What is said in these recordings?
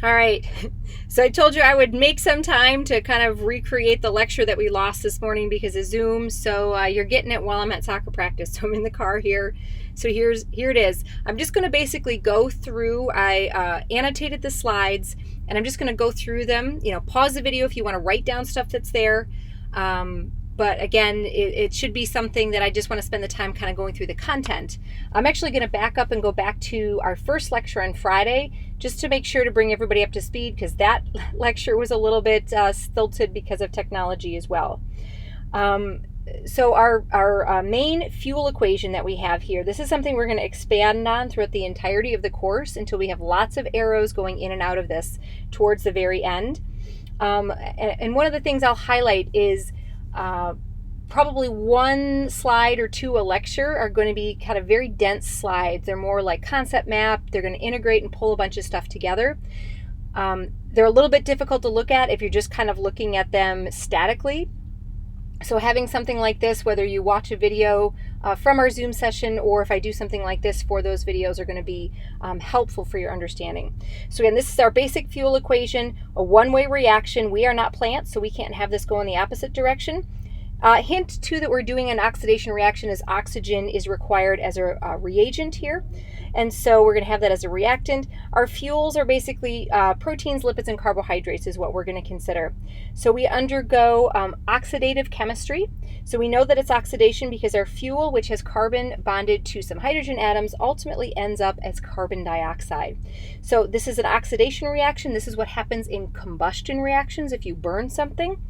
All right. So I told you I would make some time to kind of recreate the lecture that we lost this morning because of Zoom. So you're getting it while I'm at soccer practice. So I'm in the car here. So here it is. I'm just going to basically go through. I annotated the slides, and I'm just going to go through them. Pause the video if you want to write down stuff that's there. But again, it should be something that I just want to spend the time kind of going through the content. I'm actually going to back up and go back to our first lecture on Friday just to make sure to bring everybody up to speed, because that lecture was a little bit stilted because of technology as well. So our main fuel equation that we have here, this is something we're going to expand on throughout the entirety of the course until we have lots of arrows going in and out of this towards the very end. And one of the things I'll highlight is probably one slide or two a lecture are going to be kind of very dense slides. They're more like concept map. They're going to integrate and pull a bunch of stuff together. They're a little bit difficult to look at if you're just kind of looking at them statically. So having something like this, whether you watch a video from our Zoom session or if I do something like this for those videos, are going to be helpful for your understanding. So again, this is our basic fuel equation, a one-way reaction. We are not plants, so we can't have this go in the opposite direction. Hint too that we're doing an oxidation reaction as oxygen is required as a reagent here. And so we're going to have that as a reactant. Our fuels are basically proteins, lipids, and carbohydrates is what we're going to consider. So we undergo oxidative chemistry. So we know that it's oxidation because our fuel, which has carbon bonded to some hydrogen atoms, ultimately ends up as carbon dioxide. So this is an oxidation reaction. This is what happens in combustion reactions if you burn something.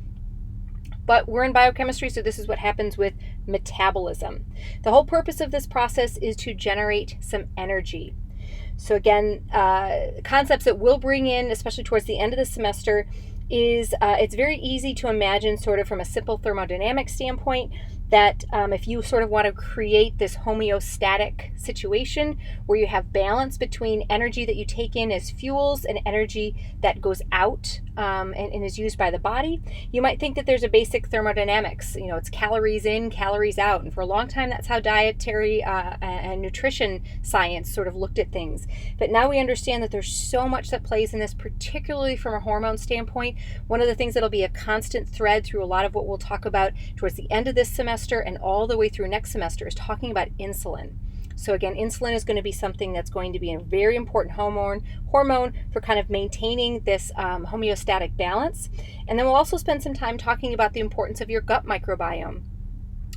But we're in biochemistry, so this is what happens with metabolism. The whole purpose of this process is to generate some energy. So again, concepts that we'll bring in, especially towards the end of the semester, is it's very easy to imagine sort of from a simple thermodynamic standpoint that if you sort of want to create this homeostatic situation where you have balance between energy that you take in as fuels and energy that goes out and is used by the body, you might think that there's a basic thermodynamics. It's calories in, calories out. And for a long time, that's how dietary and nutrition science sort of looked at things. But now we understand that there's so much that plays in this, particularly from a hormone standpoint. One of the things that'll be a constant thread through a lot of what we'll talk about towards the end of this semester and all the way through next semester is talking about insulin. So again, insulin is going to be something that's going to be a very important hormone for kind of maintaining this homeostatic balance. And then we'll also spend some time talking about the importance of your gut microbiome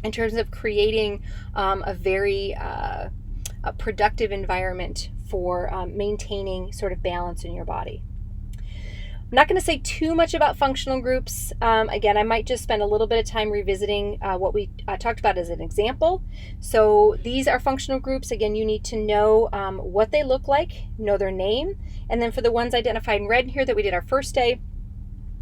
in terms of creating a very productive environment for maintaining sort of balance in your body. I'm not going to say too much about functional groups. Again, I might just spend a little bit of time revisiting what we talked about as an example. So these are functional groups. Again, you need to know what they look like, know their name, and then for the ones identified in red here that we did our first day,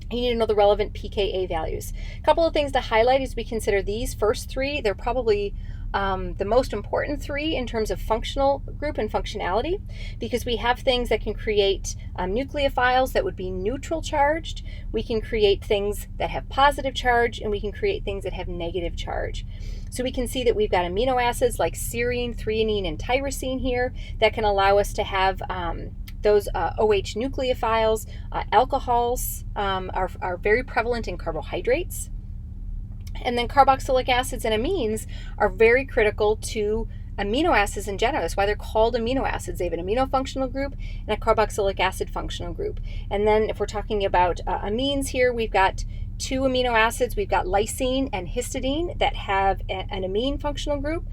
you need to know the relevant pKa values. A couple of things to highlight as we consider these first three. They're probably the most important three in terms of functional group and functionality, because we have things that can create nucleophiles that would be neutral charged. We can create things that have positive charge, and we can create things that have negative charge. So we can see that we've got amino acids like serine, threonine, and tyrosine here that can allow us to have those OH nucleophiles. Alcohols are very prevalent in carbohydrates. And then carboxylic acids and amines are very critical to amino acids in general. That's why they're called amino acids. They have an amino functional group and a carboxylic acid functional group. And then if we're talking about amines here, we've got two amino acids. We've got lysine and histidine that have an amine functional group.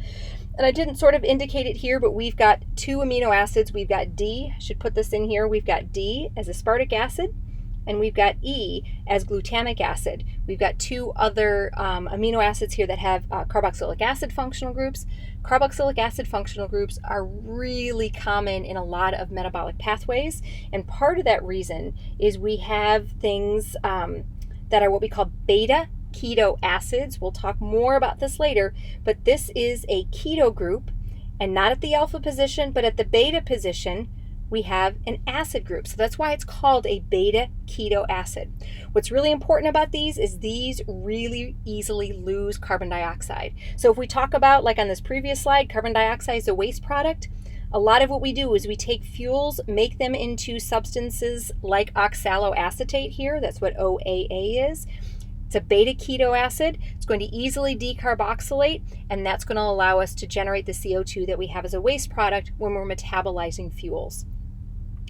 And I didn't sort of indicate it here, but we've got two amino acids. We've got D, I should put this in here. We've got D as aspartic acid, and we've got E as glutamic acid. We've got two other amino acids here that have carboxylic acid functional groups. Carboxylic acid functional groups are really common in a lot of metabolic pathways, and part of that reason is we have things that are what we call beta keto acids. We'll talk more about this later, but this is a keto group, and not at the alpha position, but at the beta position, we have an acid group. So that's why it's called a beta keto acid. What's really important about these is these really easily lose carbon dioxide. So if we talk about, like on this previous slide, carbon dioxide is a waste product, A lot of what we do is we take fuels, make them into substances like oxaloacetate here. That's what OAA is. It's a beta keto acid. It's going to easily decarboxylate, and that's going to allow us to generate the CO2 that we have as a waste product when we're metabolizing fuels.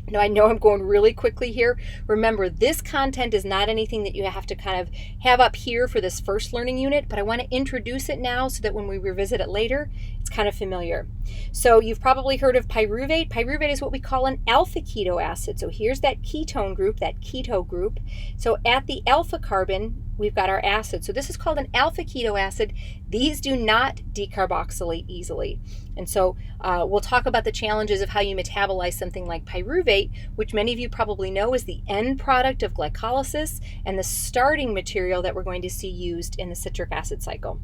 Now, I know I'm going really quickly here. Remember, this content is not anything that you have to kind of have up here for this first learning unit, but I want to introduce it now so that when we revisit it later, it's kind of familiar. So you've probably heard of pyruvate. Pyruvate is what we call an alpha keto acid. So here's that ketone group, that keto group. So at the alpha carbon, we've got our acid. So this is called an alpha keto acid. These do not decarboxylate easily. And so we'll talk about the challenges of how you metabolize something like pyruvate, which many of you probably know is the end product of glycolysis and the starting material that we're going to see used in the citric acid cycle.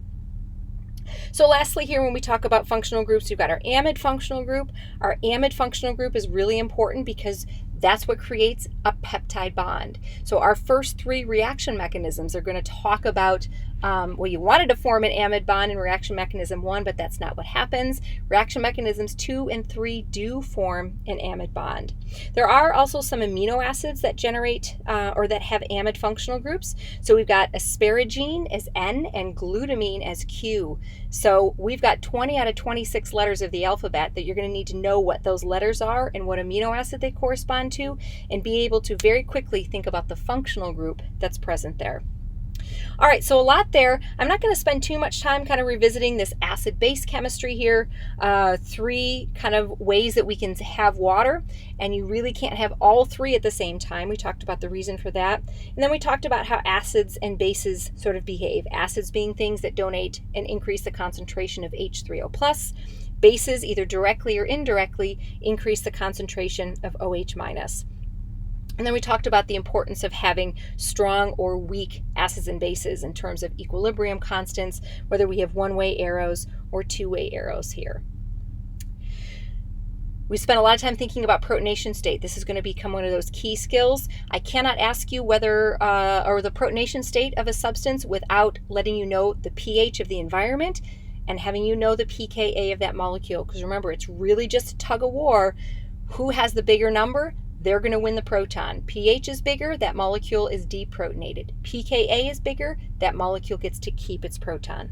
So lastly here, when we talk about functional groups, we've got our amide functional group. Our amide functional group is really important because that's what creates a peptide bond. So our first three reaction mechanisms are going to talk about, well, you wanted to form an amide bond in reaction mechanism 1, but that's not what happens. Reaction mechanisms 2 and 3 do form an amide bond. There are also some amino acids that generate or that have amide functional groups. So we've got asparagine as N and glutamine as Q. So we've got 20 out of 26 letters of the alphabet that you're going to need to know what those letters are and what amino acid they correspond to, and be able to very quickly think about the functional group that's present there. All right, so a lot there. I'm not going to spend too much time kind of revisiting this acid-base chemistry here. 3 kind of ways that we can have water, and you really can't have all 3 at the same time. We talked about the reason for that. And then we talked about how acids and bases sort of behave. Acids being things that donate and increase the concentration of H3O+. Bases, either directly or indirectly, increase the concentration of OH-. And then we talked about the importance of having strong or weak acids and bases in terms of equilibrium constants, whether we have one-way arrows or two-way arrows here. We spent a lot of time thinking about protonation state. This is going to become one of those key skills. I cannot ask you whether or the protonation state of a substance without letting you know the pH of the environment and having you know the pKa of that molecule. Because remember, it's really just a tug of war. Who has the bigger number? They're going to win the proton. pH is bigger, that molecule is deprotonated. pKa is bigger, that molecule gets to keep its proton.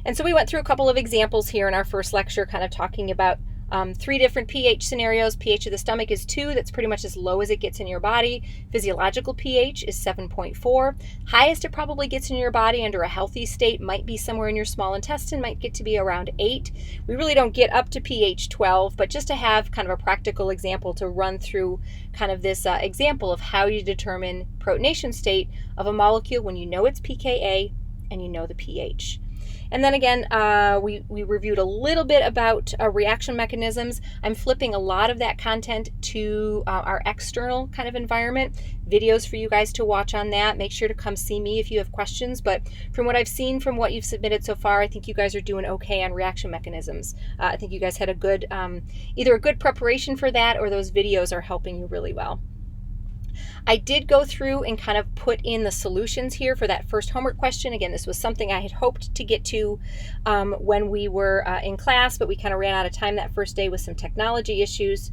And so we went through a couple of examples here in our first lecture, kind of talking about 3 different pH scenarios. pH of the stomach is 2. That's pretty much as low as it gets in your body. Physiological pH is 7.4. Highest it probably gets in your body under a healthy state might be somewhere in your small intestine, might get to be around 8. We really don't get up to pH 12, but just to have kind of a practical example to run through kind of this example of how you determine protonation state of a molecule when you know its pKa and you know the pH. And then again, we reviewed a little bit about reaction mechanisms. I'm flipping a lot of that content to our external kind of environment. Videos for you guys to watch on that. Make sure to come see me if you have questions. But from what I've seen from what you've submitted so far, I think you guys are doing okay on reaction mechanisms. I think you guys had a good, either a good preparation for that or those videos are helping you really well. I did go through and kind of put in the solutions here for that first homework question. Again, this was something I had hoped to get to when we were in class, but we kind of ran out of time that first day with some technology issues.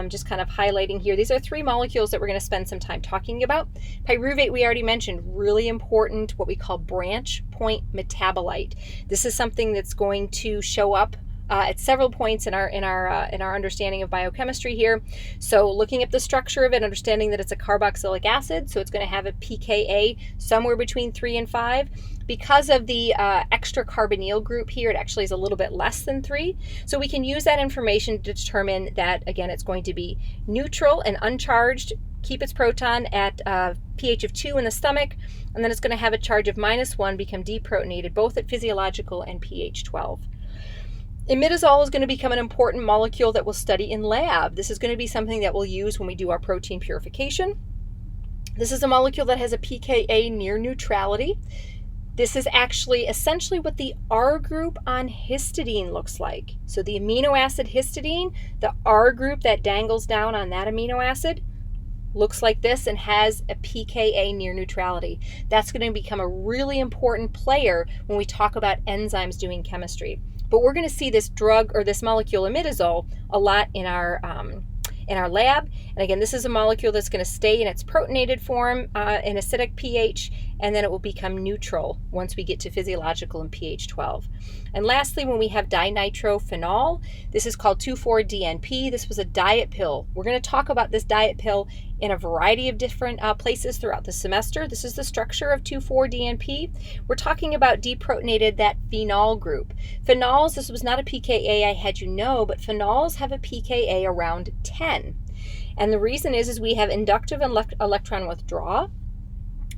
Just kind of highlighting here. These are 3 molecules that we're going to spend some time talking about. Pyruvate, we already mentioned, really important, what we call branch point metabolite. This is something that's going to show up at several points in our understanding of biochemistry here. So looking at the structure of it, understanding that it's a carboxylic acid, so it's going to have a pKa somewhere between 3 and 5. Because of the extra carbonyl group here, it actually is a little bit less than 3. So we can use that information to determine that, again, it's going to be neutral and uncharged, keep its proton at pH of 2 in the stomach, and then it's going to have a charge of -1, become deprotonated, both at physiological and pH 12. Imidazole is going to become an important molecule that we'll study in lab. This is going to be something that we'll use when we do our protein purification. This is a molecule that has a pKa near neutrality. This is actually essentially what the R group on histidine looks like. So the amino acid histidine, the R group that dangles down on that amino acid, looks like this and has a pKa near neutrality. That's going to become a really important player when we talk about enzymes doing chemistry. But we're going to see this drug or this molecule imidazole a lot in our lab. And again, this is a molecule that's going to stay in its protonated form in acidic pH, and then it will become neutral once we get to physiological and pH 12. And lastly, when we have dinitrophenol, this is called 2,4-DNP. This was a diet pill. We're going to talk about this diet pill in a variety of different places throughout the semester. This is the structure of 2,4-DNP. We're talking about deprotonated, that phenol group. Phenols, this was not a pKa, I had you know, but phenols have a pKa around 10. And the reason is we have inductive electron withdrawal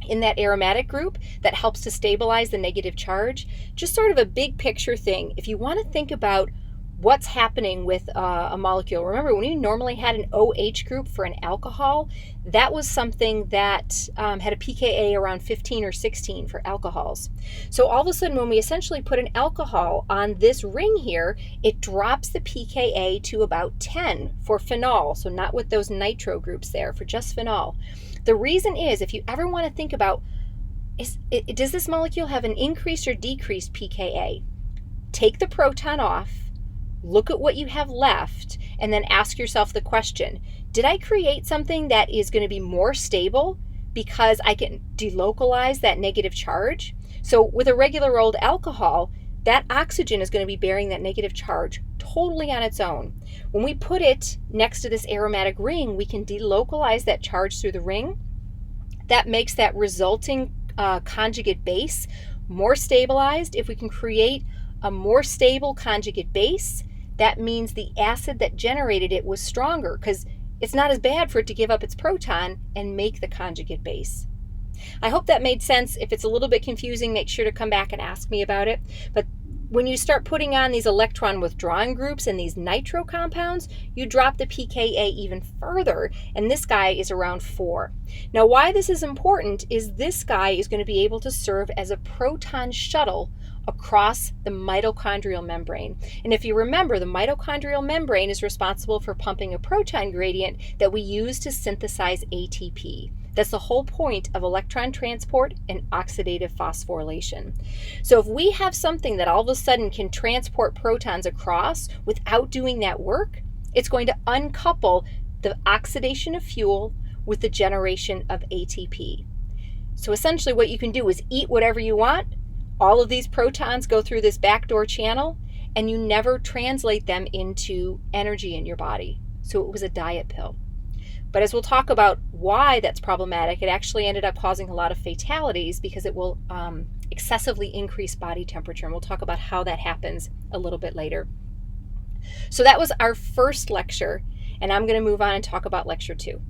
in that aromatic group that helps to stabilize the negative charge. Just sort of a big picture thing. If you want to think about what's happening with a molecule, remember when you normally had an OH group for an alcohol, that was something that had a pKa around 15 or 16 for alcohols. So all of a sudden when we essentially put an alcohol on this ring here, it drops the pKa to about 10 for phenol, so not with those nitro groups there, for just phenol. The reason is, if you ever want to think about, does this molecule have an increased or decreased pKa? Take the proton off, look at what you have left, and then ask yourself the question, did I create something that is going to be more stable because I can delocalize that negative charge? So with a regular old alcohol, that oxygen is going to be bearing that negative charge totally on its own. When we put it next to this aromatic ring, we can delocalize that charge through the ring. That makes that resulting conjugate base more stabilized. If we can create a more stable conjugate base, that means the acid that generated it was stronger, because it's not as bad for it to give up its proton and make the conjugate base. I hope that made sense. If it's a little bit confusing, make sure to come back and ask me about it. But when you start putting on these electron withdrawing groups and these nitro compounds, you drop the pKa even further, and this guy is around 4. Now, why this is important is this guy is going to be able to serve as a proton shuttle across the mitochondrial membrane. And if you remember, the mitochondrial membrane is responsible for pumping a proton gradient that we use to synthesize ATP. That's the whole point of electron transport and oxidative phosphorylation. So if we have something that all of a sudden can transport protons across without doing that work, it's going to uncouple the oxidation of fuel with the generation of ATP. So essentially what you can do is eat whatever you want. All of these protons go through this backdoor channel, and you never translate them into energy in your body. So it was a diet pill. But as we'll talk about why that's problematic, it actually ended up causing a lot of fatalities because it will excessively increase body temperature. And we'll talk about how that happens a little bit later. So that was our first lecture, and I'm going to move on and talk about lecture 2.